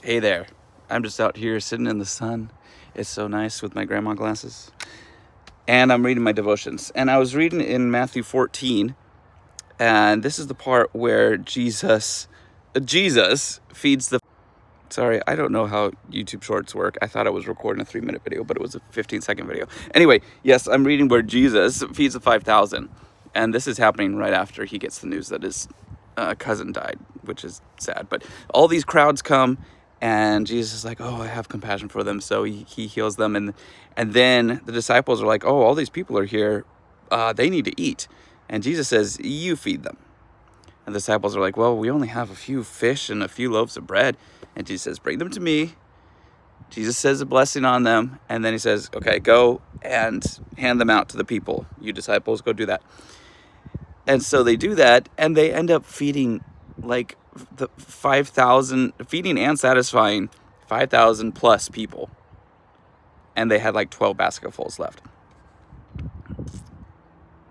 Hey there, I'm just out here sitting in the sun. It's so nice with my grandma glasses. And I'm reading my devotions. And I was reading in Matthew 14, and this is the part where Jesus feeds the... Sorry, I don't know how YouTube Shorts work. I thought I was recording a 3-minute video, but it was a 15-second video. Anyway, yes, I'm reading where Jesus feeds the 5,000. And this is happening right after he gets the news that his cousin died, which is sad. But all these crowds come, and Jesus is like, oh, I have compassion for them. So he heals them. And then the disciples are like, oh, all these people are here. They need to eat. And Jesus says, you feed them. And the disciples are like, well, we only have a few fish and a few loaves of bread. And Jesus says, bring them to me. Jesus says a blessing on them. And then he says, okay, go and hand them out to the people. You disciples, go do that. And so they do that, and they end up feeding like the 5,000, feeding and satisfying 5,000 plus people. And they had like 12 basketfuls left.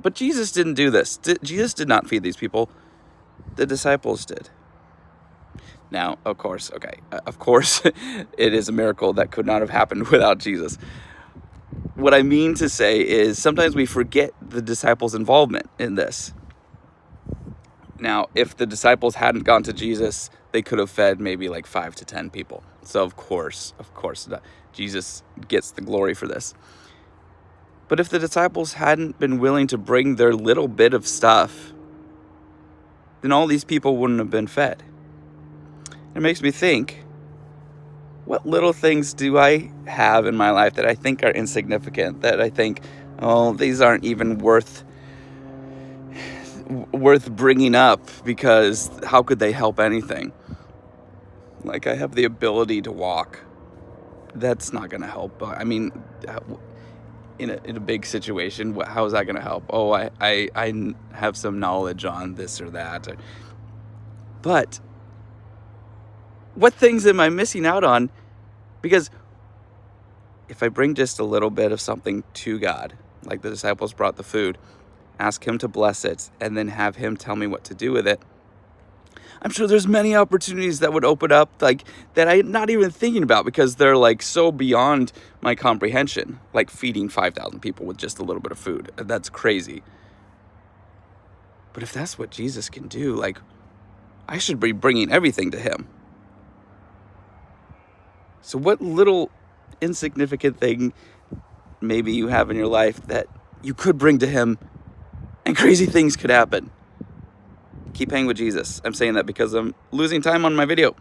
But Jesus didn't do this. Jesus did not feed these people. The disciples did. Now, of course, it is a miracle that could not have happened without Jesus. What I mean to say is sometimes we forget the disciples' involvement in this. Now, if the disciples hadn't gone to Jesus, they could have fed maybe like 5 to 10 people. So of course, Jesus gets the glory for this. But if the disciples hadn't been willing to bring their little bit of stuff, then all these people wouldn't have been fed. It makes me think, what little things do I have in my life that I think are insignificant, that I think, oh, these aren't even worth bringing up, because how could they help anything? Like, I have the ability to walk. That's not going to help. I mean, in a big situation, how is that going to help? Oh, I have some knowledge on this or that. But what things am I missing out on? Because if I bring just a little bit of something to God, like the disciples brought the food, ask him to bless it, and then have him tell me what to do with it, I'm sure there's many opportunities that would open up, like, that I'm not even thinking about, because they're like so beyond my comprehension, like feeding 5,000 people with just a little bit of food. That's crazy. But if that's what Jesus can do, like, I should be bringing everything to him. So what little insignificant thing maybe you have in your life that you could bring to him, and crazy things could happen? Keep hanging with Jesus. I'm saying that because I'm losing time on my video.